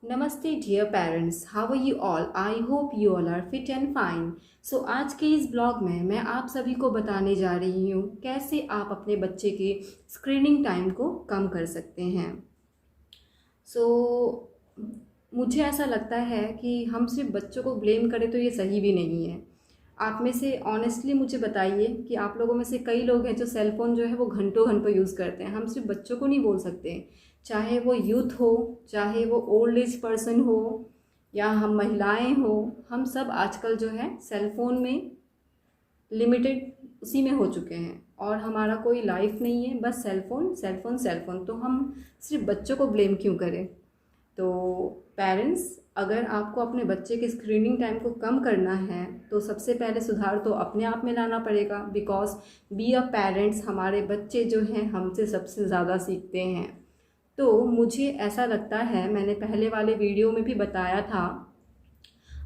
नमस्ते dear parents, how are you all? I hope you all are fit and fine. So आज के इस blog में मैं आप सभी को बताने जा रही हूँ कैसे आप अपने बच्चे के स्क्रीनिंग टाइम को कम कर सकते हैं। सो मुझे ऐसा लगता है कि हम सिर्फ बच्चों को ब्लेम करें तो ये सही भी नहीं है। आप में से ऑनेस्टली मुझे बताइए कि आप लोगों में से कई लोग हैं जो सेल फ़ोन जो है वो घंटों घंटों यूज़ करते हैं। हम सिर्फ बच्चों को नहीं बोल सकते, चाहे वो यूथ हो, चाहे वो ओल्ड एज पर्सन हो, या हम महिलाएं हो, हम सब आजकल जो है सेल फ़ोन में लिमिटेड उसी में हो चुके हैं और हमारा कोई लाइफ नहीं है, बस cell phone cell phone cell phone. तो हम सिर्फ बच्चों को ब्लेम क्यों करें? तो पेरेंट्स, अगर आपको अपने बच्चे के स्क्रीनिंग टाइम को कम करना है तो सबसे पहले सुधार तो अपने आप में लाना पड़ेगा। बिकॉज बी अ पेरेंट्स, हमारे बच्चे जो हैं हमसे सबसे ज़्यादा सीखते हैं। तो मुझे ऐसा लगता है, मैंने पहले वाले वीडियो में भी बताया था,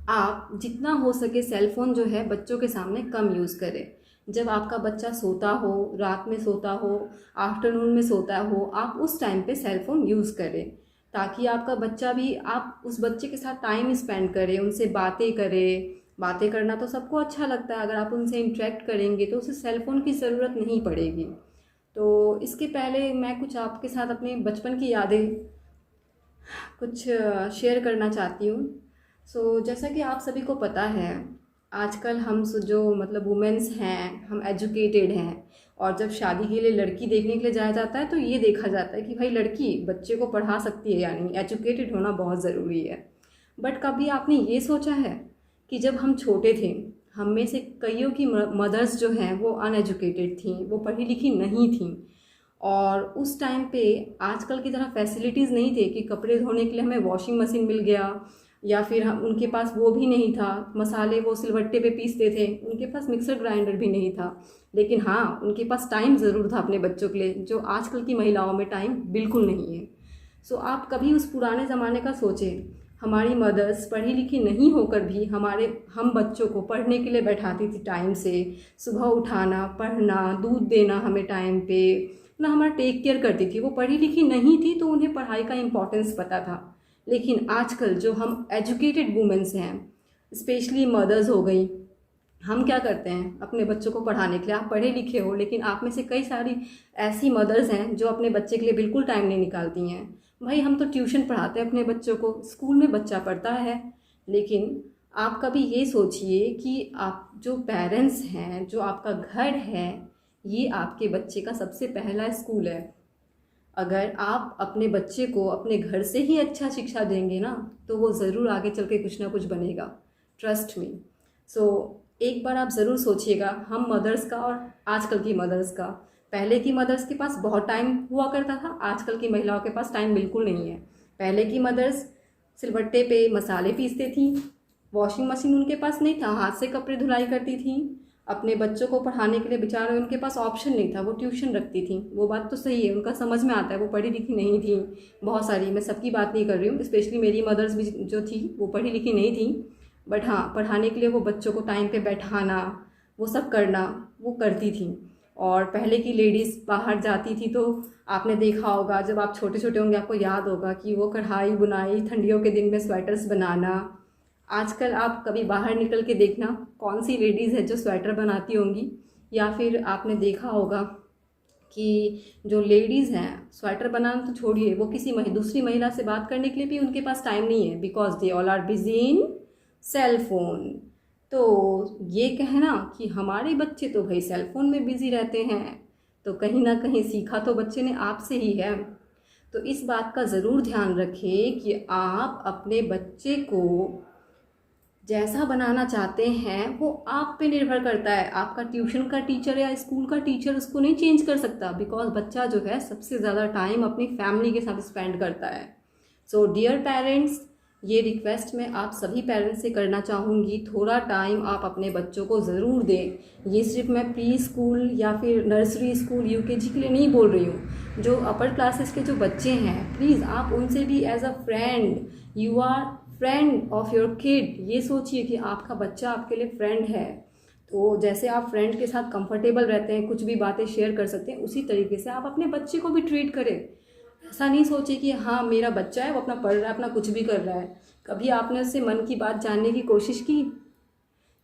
आप जितना हो सके सेल फ़ोन जो है बच्चों के सामने कम यूज़ करें। जब आपका बच्चा सोता हो, रात में सोता हो, आफ्टरनून में सोता हो, आप उस टाइम पे सेल फ़ोन यूज़ करें ताकि आपका बच्चा भी, आप उस बच्चे के साथ टाइम स्पेंड करें, उनसे बातें करें। बातें करना तो सबको अच्छा लगता है, अगर आप उनसे इंटरेक्ट करेंगे तो उसे सेल फ़ोन की ज़रूरत नहीं पड़ेगी। तो इसके पहले मैं कुछ आपके साथ अपने बचपन की यादें कुछ शेयर करना चाहती हूँ। जैसा कि आप सभी को पता है, आजकल हम जो मतलब वुमेन्स हैं, हम एजुकेटेड हैं, और जब शादी के लिए लड़की देखने के लिए जाया जाता है तो ये देखा जाता है कि भाई लड़की बच्चे को पढ़ा सकती है, यानी एजुकेटेड होना बहुत ज़रूरी है। बट कभी आपने ये सोचा है कि जब हम छोटे थे, हम में से कईयों की मदर्स जो हैं वो अनएजुकेटेड थीं, वो पढ़ी लिखी नहीं थीं, और उस टाइम पे आजकल की तरह फैसिलिटीज़ नहीं थे कि कपड़े धोने के लिए हमें वॉशिंग मशीन मिल गया, या फिर हम उनके पास वो भी नहीं था, मसाले वो सिलवट्टे पे पीसते थे, उनके पास मिक्सर ग्राइंडर भी नहीं था। लेकिन हाँ, उनके पास टाइम ज़रूर था अपने बच्चों के लिए, जो आजकल की महिलाओं में टाइम बिल्कुल नहीं है। आप कभी उस पुराने ज़माने का सोचें, हमारी मदर्स पढ़ी लिखी नहीं होकर भी हम बच्चों को पढ़ने के लिए बैठाती थी टाइम से। सुबह उठाना, पढ़ना, दूध देना हमें टाइम पे, ना हमारा टेक केयर करती थी। वो पढ़ी लिखी नहीं थी तो उन्हें पढ़ाई का इम्पोर्टेंस पता था। लेकिन आजकल जो हम एजुकेटेड वुमेन्स हैं, स्पेशली मदर्स हो गई, हम क्या करते हैं अपने बच्चों को पढ़ाने के लिए? आप पढ़े लिखे हो, लेकिन आप में से कई सारी ऐसी मदर्स हैं जो अपने बच्चे के लिए बिल्कुल टाइम नहीं निकालती हैं। भाई हम तो ट्यूशन पढ़ाते हैं अपने बच्चों को, स्कूल में बच्चा पढ़ता है, लेकिन आप कभी ये सोचिए कि आप जो पेरेंट्स हैं, जो आपका घर है, ये आपके बच्चे का सबसे पहला स्कूल है। अगर आप अपने बच्चे को अपने घर से ही अच्छा शिक्षा देंगे ना, तो वो ज़रूर आगे चल के कुछ ना कुछ बनेगा, ट्रस्ट मी। सो एक बार आप ज़रूर सोचिएगा, हम मदर्स का और आजकल की मदर्स का। पहले की मदर्स के पास बहुत टाइम हुआ करता था, आजकल की महिलाओं के पास टाइम बिल्कुल नहीं है। पहले की मदर्स सिलबट्टे पे मसाले पीसती थी, वॉशिंग मशीन उनके पास नहीं था, हाथ से कपड़े धुलाई करती थी। अपने बच्चों को पढ़ाने के लिए बेचारे उनके पास ऑप्शन नहीं था, वो ट्यूशन रखती थी। वो बात तो सही है, उनका समझ में आता है, वो पढ़ी लिखी नहीं थी बहुत सारी, मैं सबकी बात नहीं कर रही हूँ, स्पेशली मेरी मदर्स भी जो थी वो पढ़ी लिखी नहीं थी। बट हाँ, पढ़ाने के लिए वो बच्चों को टाइम पे बैठाना, वो सब करना वो करती थी। और पहले की लेडीज़ बाहर जाती थी तो आपने देखा होगा, जब आप छोटे छोटे होंगे आपको याद होगा कि वो कढ़ाई बुनाई, ठंडियों के दिन में स्वेटर्स बनाना। आजकल आप कभी बाहर निकल के देखना, कौन सी लेडीज़ है जो स्वेटर बनाती होंगी? या फिर आपने देखा होगा कि जो लेडीज़ हैं, स्वेटर बनाना तो छोड़िए, वो किसी दूसरी महिला से बात करने के लिए भी उनके पास टाइम नहीं है, because they all are busy in cell phone. तो ये कहना कि हमारे बच्चे तो भाई सेल फोन में बिजी रहते हैं, तो कहीं ना कहीं सीखा तो बच्चे ने आपसे ही है। तो इस बात का ज़रूर ध्यान रखें कि आप अपने बच्चे को जैसा बनाना चाहते हैं वो आप पे निर्भर करता है। आपका ट्यूशन का टीचर या स्कूल का टीचर उसको नहीं चेंज कर सकता, बिकॉज बच्चा जो है सबसे ज़्यादा टाइम अपनी फैमिली के साथ स्पेंड करता है। सो डियर पेरेंट्स, ये रिक्वेस्ट मैं आप सभी पेरेंट्स से करना चाहूँगी, थोड़ा टाइम आप अपने बच्चों को ज़रूर दें। ये सिर्फ मैं प्री स्कूल या फिर नर्सरी स्कूल यूकेजी के लिए नहीं बोल रही हूँ। जो अपर क्लासेस के जो बच्चे हैं, प्लीज़ आप उनसे भी as a friend, you are friend of your kid, ये सोचिए कि आपका बच्चा आपके लिए फ्रेंड है। तो जैसे आप फ्रेंड के साथ कंफर्टेबल रहते हैं, कुछ भी बातें शेयर कर सकते हैं, उसी तरीके से आप अपने बच्चे को भी ट्रीट करें। ऐसा नहीं सोचे कि हाँ मेरा बच्चा है, वो अपना पढ़ रहा है, अपना कुछ भी कर रहा है। कभी आपने उससे मन की बात जानने की कोशिश की?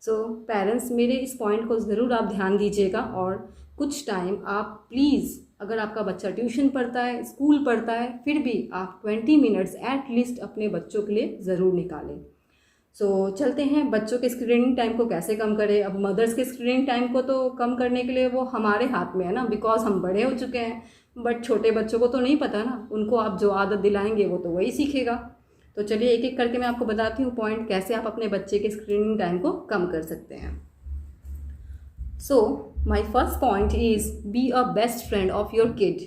सो पेरेंट्स, मेरे इस पॉइंट को ज़रूर आप ध्यान दीजिएगा। और कुछ टाइम आप प्लीज़, अगर आपका बच्चा ट्यूशन पढ़ता है, स्कूल पढ़ता है, फिर भी आप 20 मिनट्स एट लीस्ट अपने बच्चों के लिए ज़रूर निकालें। चलते हैं बच्चों के स्क्रीनिंग टाइम को कैसे कम करें। अब मदर्स के स्क्रीनिंग टाइम को तो कम करने के लिए वो हमारे हाथ में है ना, बिकॉज हम बड़े हो चुके हैं। बट छोटे बच्चों को तो नहीं पता ना, उनको आप जो आदत दिलाएंगे वो तो वही सीखेगा। तो चलिए एक एक करके मैं आपको बताती हूँ पॉइंट, कैसे आप अपने बच्चे के स्क्रीनिंग टाइम को कम कर सकते हैं। So my first point is be a best friend of your kid.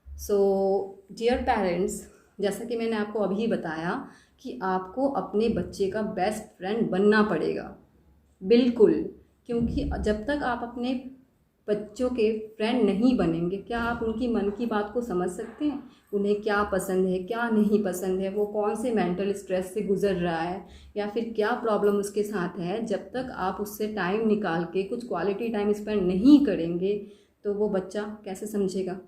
So dear parents, जैसा कि मैंने आपको अभी बताया कि आपको अपने बच्चे का बेस्ट फ्रेंड बनना पड़ेगा, बिल्कुल। क्योंकि जब तक आप अपने बच्चों के फ्रेंड नहीं बनेंगे, क्या आप उनकी मन की बात को समझ सकते हैं? उन्हें क्या पसंद है, क्या नहीं पसंद है, वो कौन से मेंटल स्ट्रेस से गुजर रहा है, या फिर क्या प्रॉब्लम उसके साथ है। जब तक आप उससे टाइम निकाल के कुछ क्वालिटी टाइम स्पेंड नहीं करेंगे तो वो बच्चा कैसे समझेगा।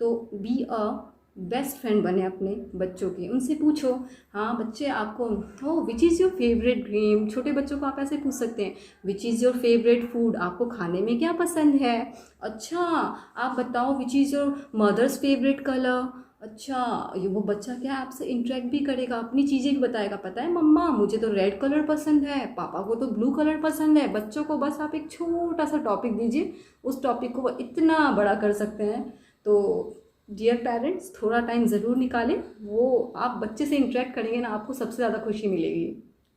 तो बी अ बेस्ट फ्रेंड बने अपने बच्चों के। उनसे पूछो, हाँ बच्चे आपको, हो which is your favourite game. छोटे बच्चों को आप ऐसे पूछ सकते हैं, which is your favourite food, आपको खाने में क्या पसंद है। अच्छा आप बताओ, which is your mother's favourite colour. अच्छा, ये वो बच्चा क्या है आपसे इंटरेक्ट भी करेगा, अपनी चीज़ें भी बताएगा। पता है मम्मा, मुझे तो रेड कलर पसंद है, पापा को तो ब्लू कलर पसंद है। बच्चों को बस आप एक छोटा सा टॉपिक दीजिए, उस टॉपिक को वो इतना बड़ा कर सकते हैं। तो डियर पेरेंट्स, थोड़ा टाइम ज़रूर निकालें। वो आप बच्चे से इंटरेक्ट करेंगे ना, आपको सबसे ज़्यादा खुशी मिलेगी,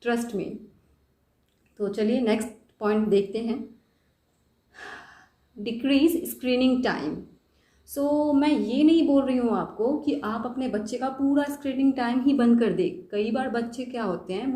ट्रस्ट में। तो चलिए नेक्स्ट पॉइंट देखते हैं, डिक्रीज स्क्रीनिंग टाइम। मैं ये नहीं बोल रही हूँ आपको कि आप अपने बच्चे का पूरा स्क्रीनिंग टाइम ही बंद कर दें। कई बार बच्चे क्या होते हैं,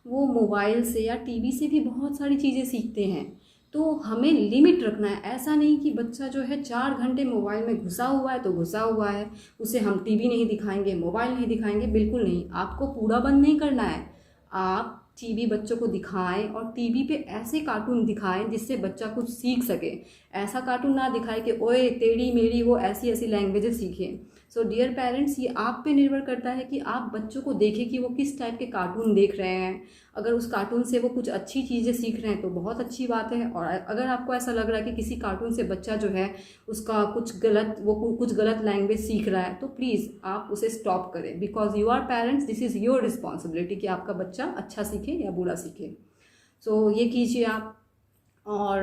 वो मोबाइल से या टीवी से भी बहुत सारी चीज़ें सीखते हैं। तो हमें लिमिट रखना है। ऐसा नहीं कि बच्चा जो है 4 घंटे मोबाइल में घुसा हुआ है तो घुसा हुआ है, उसे हम टीवी नहीं दिखाएंगे, मोबाइल नहीं दिखाएंगे, बिल्कुल नहीं। आपको पूरा बंद नहीं करना है। आप टीवी बच्चों को दिखाएं, और टीवी पे ऐसे कार्टून दिखाएं जिससे बच्चा कुछ सीख सके। ऐसा कार्टून ना दिखाए कि ओए तेरी मेरी वो ऐसी ऐसी लैंग्वेजेस सीखें। डियर पेरेंट्स, ये आप पे निर्भर करता है कि आप बच्चों को देखें कि वो किस टाइप के कार्टून देख रहे हैं। अगर उस कार्टून से वो कुछ अच्छी चीज़ें सीख रहे हैं तो बहुत अच्छी बात है। और अगर आपको ऐसा लग रहा है कि किसी कार्टून से बच्चा जो है उसका कुछ गलत लैंग्वेज सीख रहा है, तो प्लीज़ आप उसे स्टॉप करें। Because you are parents, this is your responsibility कि आपका बच्चा अच्छा सीखे या बुरा सीखे। ये कीजिए आप। और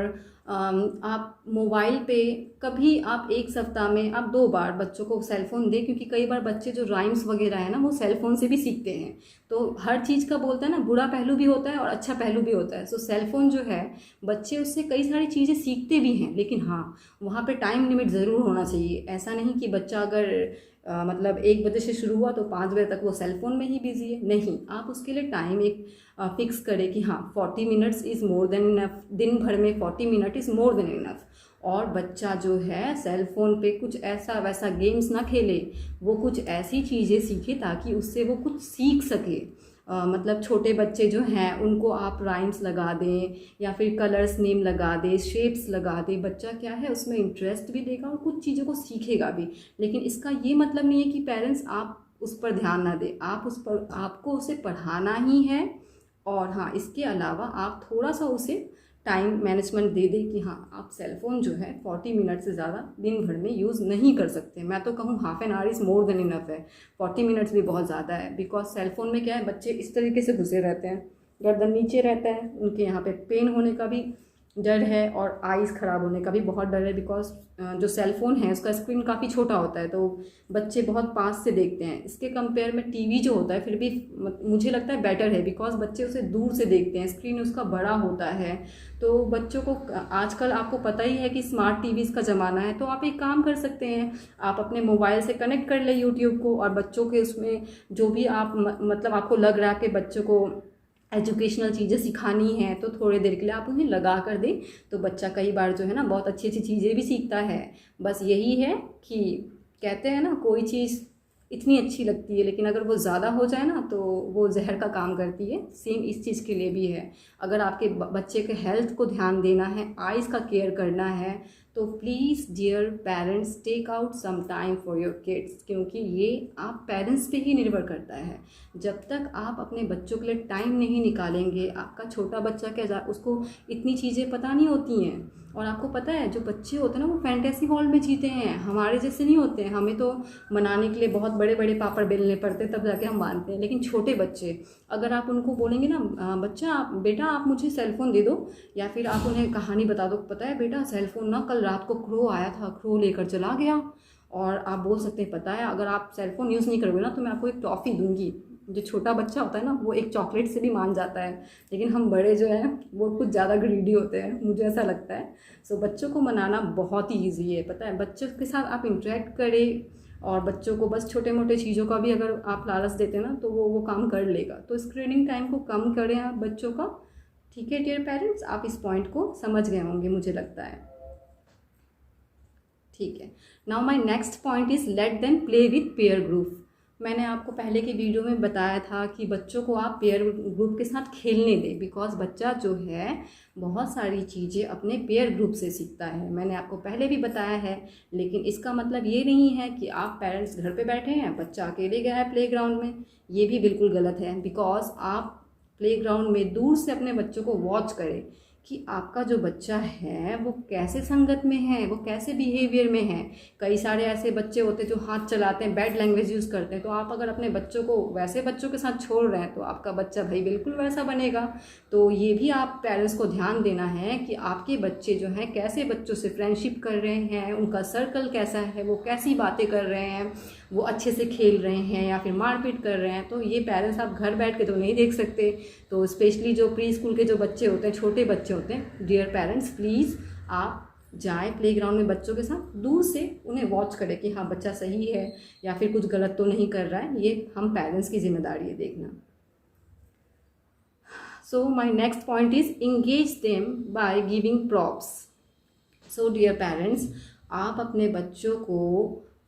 आप मोबाइल पे कभी आप एक सप्ताह में आप 2 बार बच्चों को सेल फ़ोन दें, क्योंकि कई बार बच्चे जो राइम्स वगैरह है ना, वो सेल फ़ोन से भी सीखते हैं। तो हर चीज़ का बोलते हैं ना, बुरा पहलू भी होता है और अच्छा पहलू भी होता है। सेल फ़ोन जो है, बच्चे उससे कई सारी चीज़ें सीखते भी हैं, लेकिन हाँ वहाँ पे टाइम लिमिट ज़रूर होना चाहिए। ऐसा नहीं कि बच्चा अगर मतलब 1 बजे से शुरू हुआ तो 5 बजे तक वो सेल फ़ोन में ही बिजी है। नहीं, आप उसके लिए टाइम एक फिक्स करें कि हाँ 40 minutes is more than enough. दिन भर में 40 minute is more than enough. और बच्चा जो है सेल फ़ोन पे कुछ ऐसा वैसा गेम्स ना खेले, वो कुछ ऐसी चीज़ें सीखे ताकि उससे वो कुछ सीख सके। मतलब छोटे बच्चे जो हैं उनको आप राइम्स लगा दें, या फिर कलर्स नेम लगा दें, शेप्स लगा दें। बच्चा क्या है उसमें इंटरेस्ट भी देगा और कुछ चीज़ों को सीखेगा भी। लेकिन इसका ये मतलब नहीं है कि पेरेंट्स आप उस पर ध्यान ना दें। आपको उसे पढ़ाना ही है। और हाँ, इसके अलावा आप थोड़ा सा उसे टाइम मैनेजमेंट दे दें कि हाँ आप सेल फ़ोन जो है 40 मिनट से ज़्यादा दिन भर में यूज़ नहीं कर सकते। मैं तो कहूँ half an hour is more than enough है, 40 मिनट्स भी बहुत ज़्यादा है। बिकॉज सेल फ़ोन में क्या है, बच्चे इस तरीके से घुसे रहते हैं, गर्दन नीचे रहता है, उनके यहाँ पे पेन होने का भी डर है और आइज़ ख़राब होने का भी बहुत डर है। बिकॉज जो सेल फ़ोन है उसका स्क्रीन काफ़ी छोटा होता है, तो बच्चे बहुत पास से देखते हैं। इसके कंपेयर में टीवी जो होता है फिर भी मुझे लगता है बेटर है, बिकॉज बच्चे उसे दूर से देखते हैं, स्क्रीन उसका बड़ा होता है। तो बच्चों को आजकल आपको पता ही है कि स्मार्ट टीवीज़ का ज़माना है। तो आप एक काम कर सकते हैं, आप अपने मोबाइल से कनेक्ट कर लें यूट्यूब को, और बच्चों के उसमें जो भी आप मतलब आपको लग रहा है कि बच्चों को एजुकेशनल चीज़ें सिखानी है, तो थोड़ी देर के लिए आप उन्हें लगा कर दें। तो बच्चा कई बार जो है ना बहुत अच्छी अच्छी चीज़ें भी सीखता है। बस यही है कि कहते हैं ना, कोई चीज़ इतनी अच्छी लगती है लेकिन अगर वो ज़्यादा हो जाए ना तो वो जहर का काम करती है। सेम इस चीज़ के लिए भी है। अगर आपके बच्चे के हेल्थ को ध्यान देना है, आइज़ का केयर करना है, तो please dear parents take out some time for your kids, क्योंकि ये आप पेरेंट्स पे ही निर्भर करता है। जब तक आप अपने बच्चों के लिए टाइम नहीं निकालेंगे, आपका छोटा बच्चा क्या उसको इतनी चीज़ें पता नहीं होती हैं। और आपको पता है जो बच्चे होते हैं ना वो फैंटेसी वर्ल्ड में जीते हैं, हमारे जैसे नहीं होते हैं। हमें तो मनाने के लिए बहुत बड़े बड़े पापड़ बेलने पड़ते तब जाके हम मानते हैं, लेकिन छोटे बच्चे अगर आप उनको बोलेंगे ना बच्चा बेटा आप मुझे सेलफ़ोन दे दो, या फिर आप उन्हें कहानी बता दो, पता है बेटा सेलफ़ोन ना कल रात को क्रो आया था, क्रो लेकर चला गया। और आप बोल सकते हैं पता है अगर आप सेलफ़ोन यूज़ नहीं करोगे ना तो मैं आपको एक टॉफ़ी दूंगी। जो छोटा बच्चा होता है ना वो एक चॉकलेट से भी मान जाता है, लेकिन हम बड़े जो हैं वो कुछ ज़्यादा ग्रीडी होते हैं, मुझे ऐसा लगता है। सो बच्चों को मनाना बहुत ही ईजी है, पता है। बच्चों के साथ आप इंटरेक्ट करें और बच्चों को बस छोटे मोटे चीज़ों का भी अगर आप लालच देते हैं ना तो वो काम कर लेगा। तो स्क्रीनिंग टाइम को कम करें आप बच्चों का। ठीक है डियर पेरेंट्स, आप इस पॉइंट को समझ गए होंगे मुझे लगता है। ठीक है, now my next point is let them play with pair group. मैंने आपको पहले की वीडियो में बताया था कि बच्चों को आप पेयर ग्रुप के साथ खेलने दें, बिकॉज बच्चा जो है बहुत सारी चीज़ें अपने पेयर ग्रुप से सीखता है। मैंने आपको पहले भी बताया है, लेकिन इसका मतलब ये नहीं है कि आप पेरेंट्स घर पे बैठे हैं, बच्चा अकेले गया है प्लेग्राउंड में। ये भी बिल्कुल गलत है, बिकॉज आप प्लेग्राउंड में दूर से अपने बच्चों को वॉच करें कि आपका जो बच्चा है वो कैसे संगत में है, वो कैसे बिहेवियर में है। कई सारे ऐसे बच्चे होते हैं जो हाथ चलाते हैं, बैड लैंग्वेज यूज़ करते हैं, तो आप अगर अपने बच्चों को वैसे बच्चों के साथ छोड़ रहे हैं तो आपका बच्चा भाई बिल्कुल वैसा बनेगा। तो ये भी आप पेरेंट्स को ध्यान देना है कि आपके बच्चे जो हैं कैसे बच्चों से फ्रेंडशिप कर रहे हैं, उनका सर्कल कैसा है, वो कैसी बातें कर रहे हैं, वो अच्छे से खेल रहे हैं या फिर मारपीट कर रहे हैं। तो ये पेरेंट्स आप घर बैठ के तो नहीं देख सकते। तो स्पेशली जो प्री स्कूल के जो बच्चे होते हैं, छोटे बच्चे होते हैं, डियर पेरेंट्स प्लीज़ आप जाएं प्लेग्राउंड में बच्चों के साथ, दूर से उन्हें वॉच करें कि हाँ बच्चा सही है या फिर कुछ गलत तो नहीं कर रहा है। ये हम पेरेंट्स की जिम्मेदारी है देखना। So my next point is engage them by giving props. So dear parents, आप अपने बच्चों को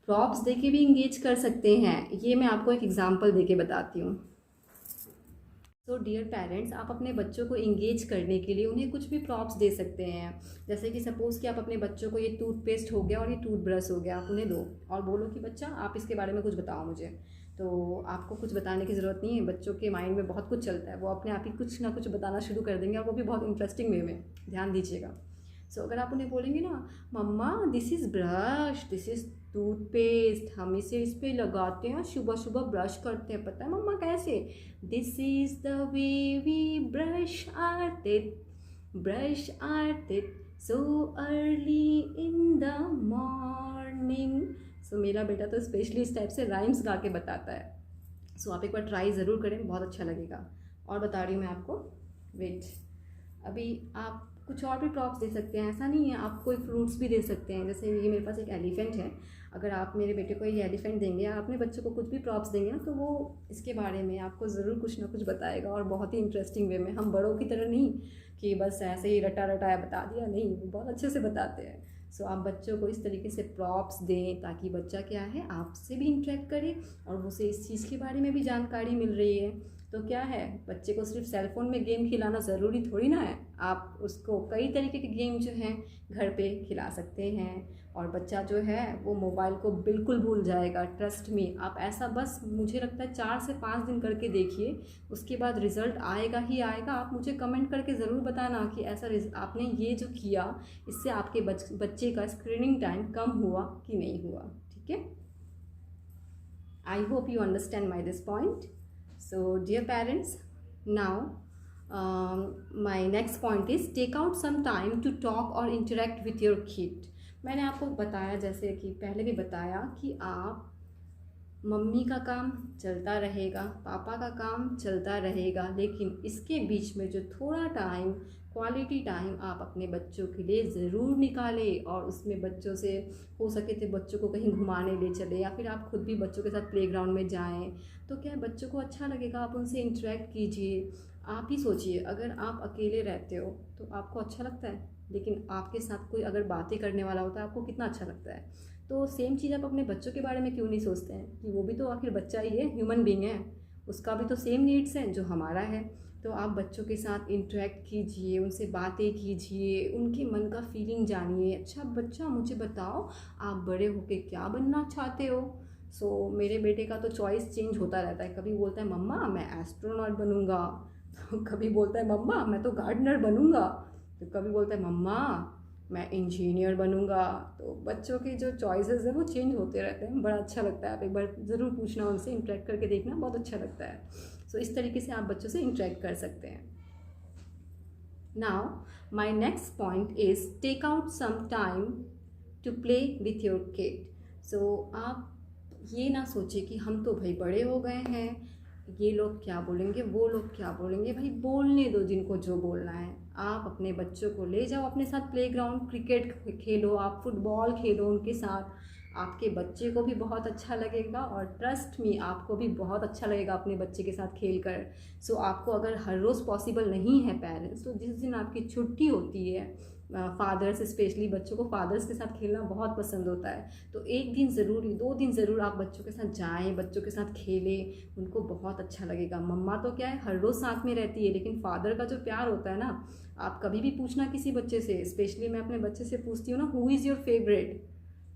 प्रॉप्स दे के भी इंगेज कर सकते हैं। ये मैं आपको एक एग्जांपल दे के बताती हूँ। सो डियर पेरेंट्स, आप अपने बच्चों को इंगेज करने के लिए उन्हें कुछ भी प्रॉप्स दे सकते हैं। जैसे कि सपोज़ कि आप अपने बच्चों को ये टूथपेस्ट हो गया और ये टूथब्रश हो गया, आप उन्हें दो और बोलो कि बच्चा आप इसके बारे में कुछ बताओ मुझे। तो आपको कुछ बताने की ज़रूरत नहीं है, बच्चों के माइंड में बहुत कुछ चलता है, वो अपने आप ही कुछ ना कुछ बताना शुरू कर देंगे और वो भी बहुत इंटरेस्टिंग वे में। ध्यान दीजिएगा। सो अगर आप उन्हें बोलेंगे ना मम्मा this is brush, this is toothpaste, हम इसे इस पर लगाते हैं, सुबह सुबह ब्रश करते हैं, पता है मम्मा कैसे, this is the way we brush our teeth so early in the morning. So मेरा बेटा तो स्पेशली इस टाइप से राइम्स गा के बताता है। सो आप एक बार ट्राई ज़रूर करें, बहुत अच्छा लगेगा। और बता रही हूँ मैं आपको, वेट, अभी आप कुछ और भी प्रॉप्स दे सकते हैं, ऐसा नहीं है, आप कोई फ्रूट्स भी दे सकते हैं। जैसे ये मेरे पास एक एलिफेंट है, अगर आप मेरे बेटे को ये एलिफेंट देंगे या अपने बच्चों को कुछ भी प्रॉप्स देंगे ना तो वो इसके बारे में आपको ज़रूर कुछ ना कुछ बताएगा और बहुत ही इंटरेस्टिंग वे में। हम बड़ों की तरह नहीं कि बस ऐसे ही रटा रटाया बता दिया, नहीं, वो बहुत अच्छे से बताते हैं। सो आप बच्चों को इस तरीके से प्रॉप्स दें ताकि बच्चा क्या है आपसे भी इंटरेक्ट करे और उसे इस चीज़ के बारे में भी जानकारी मिल रही है। तो क्या है, बच्चे को सिर्फ सेलफ़ोन में गेम खिलाना ज़रूरी थोड़ी ना है, आप उसको कई तरीके के गेम जो हैं घर पे खिला सकते हैं और बच्चा जो है वो मोबाइल को बिल्कुल भूल जाएगा। ट्रस्ट मी, आप ऐसा बस मुझे लगता है 4 से 5 दिन करके देखिए, उसके बाद रिज़ल्ट आएगा ही आएगा। आप मुझे कमेंट करके ज़रूर बताना कि ऐसा आपने ये जो किया इससे आपके बच्चे का स्क्रीनिंग टाइम कम हुआ कि नहीं हुआ। ठीक है, आई hope you understand my this point. So dear parents, now my next point is take out some time to talk or interact with your kid। मैंने आपको बताया, जैसे कि पहले भी बताया, कि आप मम्मी का काम चलता रहेगा, पापा का काम चलता रहेगा, लेकिन इसके बीच में जो थोड़ा टाइम, क्वालिटी टाइम आप अपने बच्चों के लिए ज़रूर निकालें और उसमें बच्चों से हो सके तो बच्चों को कहीं घुमाने ले चले या फिर आप खुद भी बच्चों के साथ प्लेग्राउंड में जाएं। तो क्या बच्चों को अच्छा लगेगा, आप उनसे इंटरेक्ट कीजिए। आप ही सोचिए, अगर आप अकेले रहते हो तो आपको अच्छा लगता है, लेकिन आपके साथ कोई अगर बातें करने वाला होता है आपको कितना अच्छा लगता है। तो सेम चीज़ आप अपने बच्चों के बारे में क्यों नहीं सोचते हैं कि वो भी तो आखिर बच्चा ही है, ह्यूमन बीइंग है, उसका भी तो सेम नीड्स हैं जो हमारा है। तो आप बच्चों के साथ इंटरेक्ट कीजिए, उनसे बातें कीजिए, उनके मन का फीलिंग जानिए। अच्छा बच्चा, मुझे बताओ आप बड़े होके क्या बनना चाहते हो? मेरे बेटे का तो चॉइस चेंज होता रहता है। कभी बोलता है मम्मा मैं एस्ट्रोनॉट बनूंगा, तो कभी बोलता है मम्मा मैं तो गार्डनर बनूंगा, तो कभी बोलता है मम्मा मैं इंजीनियर बनूंगा। तो बच्चों के जो चॉइसेस हैं वो चेंज होते रहते हैं। बड़ा अच्छा लगता है। आप एक बार ज़रूर पूछना उनसे, इंटरेक्ट करके देखना, बहुत अच्छा लगता है। इस तरीके से आप बच्चों से इंटरेक्ट कर सकते हैं। Now my next point is take out some time to play with your kid. आप ये ना सोचिए कि हम तो भाई बड़े हो गए हैं, ये लोग क्या बोलेंगे, वो लोग क्या बोलेंगे। भाई बोलने दो जिनको जो बोलना है। आप अपने बच्चों को ले जाओ अपने साथ प्लेग्राउंड, क्रिकेट खेलो, आप फुटबॉल खेलो उनके साथ। आपके बच्चे को भी बहुत अच्छा लगेगा और ट्रस्ट मी आपको भी बहुत अच्छा लगेगा अपने बच्चे के साथ खेल कर। आपको अगर हर रोज़ पॉसिबल नहीं है पेरेंट्स, तो जिस दिन आपकी छुट्टी होती है, फादर्स स्पेशली बच्चों को फादर्स के साथ खेलना बहुत पसंद होता है, तो एक दिन ज़रूर, 2 दिन ज़रूर आप बच्चों के साथ जाएं, बच्चों के साथ खेलें। उनको बहुत अच्छा लगेगा। मम्मा तो क्या है हर रोज़ साथ में रहती है, लेकिन फादर का जो प्यार होता है ना, आप कभी भी पूछना किसी बच्चे से, स्पेशली मैं अपने बच्चे से पूछती हूँ ना, हु इज़ योर फेवरेट,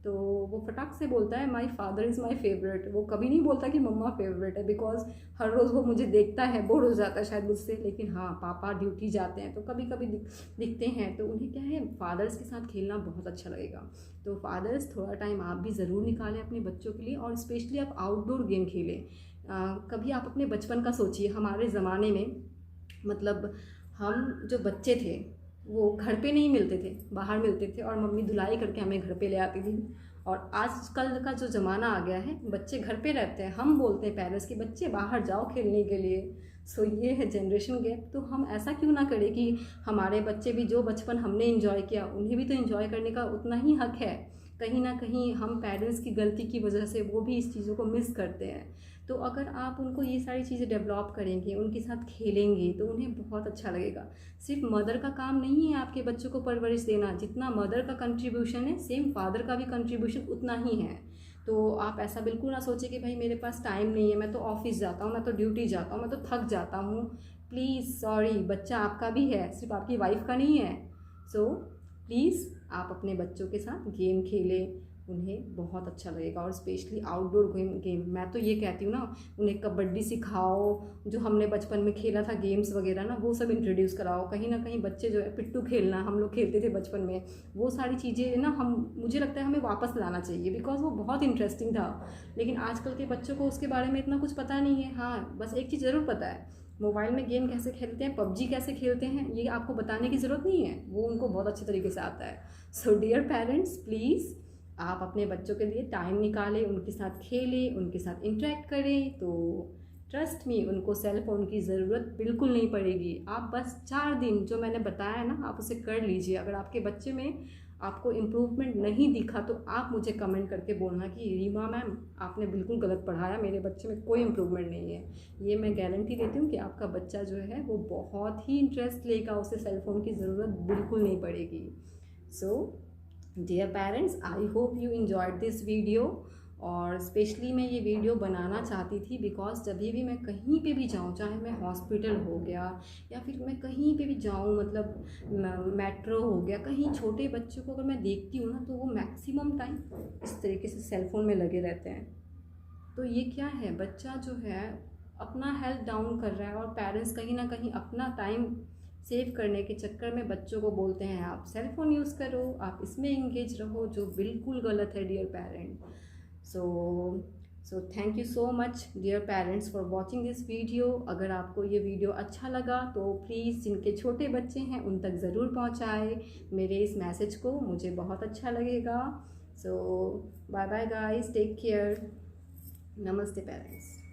तो वो फटाक से बोलता है my father is my favourite. वो कभी नहीं बोलता कि मम्मा फेवरेट है, बिकॉज हर रोज़ वो मुझे देखता है, बोर हो जाता है शायद मुझसे। लेकिन हाँ, पापा ड्यूटी जाते हैं तो कभी कभी दिखते हैं, तो उन्हें क्या है फादर्स के साथ खेलना बहुत अच्छा लगेगा। तो फादर्स थोड़ा टाइम आप भी ज़रूर निकालें अपने बच्चों के लिए, और स्पेशली आप आउटडोर गेम खेलें। कभी आप अपने बचपन का सोचिए। हमारे ज़माने में मतलब हम जो बच्चे थे वो घर पे नहीं मिलते थे, बाहर मिलते थे, और मम्मी धुलाई करके हमें घर पे ले आती थी। और आजकल का जो ज़माना आ गया है, बच्चे घर पे रहते हैं, हम बोलते हैं पेरेंट्स कि बच्चे बाहर जाओ खेलने के लिए। ये है जनरेशन गैप। तो हम ऐसा क्यों ना करें कि हमारे बच्चे भी जो बचपन हमने इंजॉय किया, उन्हें भी तो इंजॉय करने का उतना ही हक है। कहीं ना कहीं हम पेरेंट्स की गलती की वजह से वो भी इस चीज़ों को मिस करते हैं। तो अगर आप उनको ये सारी चीज़ें डेवलप करेंगे, उनके साथ खेलेंगे, तो उन्हें बहुत अच्छा लगेगा। सिर्फ मदर का काम नहीं है आपके बच्चों को परवरिश देना। जितना मदर का कंट्रीब्यूशन है, सेम फादर का भी कंट्रीब्यूशन उतना ही है। तो आप ऐसा बिल्कुल ना सोचें कि भाई मेरे पास टाइम नहीं है, मैं तो ऑफिस जाता हूँ, मैं तो ड्यूटी जाता हूँ, मैं तो थक जाता हूँ। प्लीज़ सॉरी, बच्चा आपका भी है, सिर्फ आपकी वाइफ का नहीं है। प्लीज़ आप अपने बच्चों के साथ गेम खेलें, उन्हें बहुत अच्छा लगेगा। और स्पेशली आउटडोर गेम मैं तो ये कहती हूँ ना, उन्हें कबड्डी सिखाओ, जो हमने बचपन में खेला था गेम्स वगैरह ना, वो सब इंट्रोड्यूस कराओ। कहीं ना कहीं बच्चे जो है पिट्ठू खेलना हम लोग खेलते थे बचपन में, वो सारी चीज़ें ना मुझे लगता है हमें वापस लाना चाहिए, बिकॉज वो बहुत इंटरेस्टिंग था। लेकिन आजकल के बच्चों को उसके बारे में इतना कुछ पता नहीं है। हाँ, बस एक चीज़ ज़रूर पता है, मोबाइल में गेम कैसे खेलते हैं, पबजी कैसे खेलते हैं, ये आपको बताने की ज़रूरत नहीं है, वो उनको बहुत अच्छे तरीके से आता है। डियर पेरेंट्स, प्लीज़ आप अपने बच्चों के लिए टाइम निकालें, उनके साथ खेलें, उनके साथ इंटरेक्ट करें। तो ट्रस्ट मी, उनको सेल फ़ोन की ज़रूरत बिल्कुल नहीं पड़ेगी। आप बस 4 दिन जो मैंने बताया ना, आप उसे कर लीजिए। अगर आपके बच्चे में आपको इम्प्रूवमेंट नहीं दिखा, तो आप मुझे कमेंट करके बोलना कि रीमा मैम आपने बिल्कुल गलत पढ़ाया, मेरे बच्चे में कोई इम्प्रूवमेंट नहीं है। ये मैं गारंटी देती हूँ कि आपका बच्चा जो है वो बहुत ही इंटरेस्ट लेगा, उसे सेल फ़ोन की ज़रूरत बिल्कुल नहीं पड़ेगी। Dear parents, I hope you enjoyed this video. और स्पेशली मैं ये वीडियो बनाना चाहती थी बिकॉज जब भी मैं कहीं पे भी जाऊँ, चाहे मैं हॉस्पिटल हो गया या फिर मैं कहीं पे भी जाऊँ, मतलब मेट्रो हो गया, कहीं छोटे बच्चों को अगर मैं देखती हूँ ना, तो वो मैक्सिमम टाइम इस तरीके से सेल फ़ोन में लगे रहते हैं। तो ये क्या है, बच्चा जो है अपना हेल्थ डाउन कर रहा है, और पेरेंट्स कहीं ना कहीं अपना टाइम सेव करने के चक्कर में बच्चों को बोलते हैं आप सेल फ़ोन यूज़ करो, आप इसमें इंगेज रहो, जो बिल्कुल गलत है dear parent. So thank you so much dear parents for watching this video. अगर आपको ये वीडियो अच्छा लगा तो प्लीज़ जिनके छोटे बच्चे हैं उन तक ज़रूर पहुँचाए मेरे इस मैसेज को, मुझे बहुत अच्छा लगेगा। Bye bye guys, take care, नमस्ते पेरेंट्स।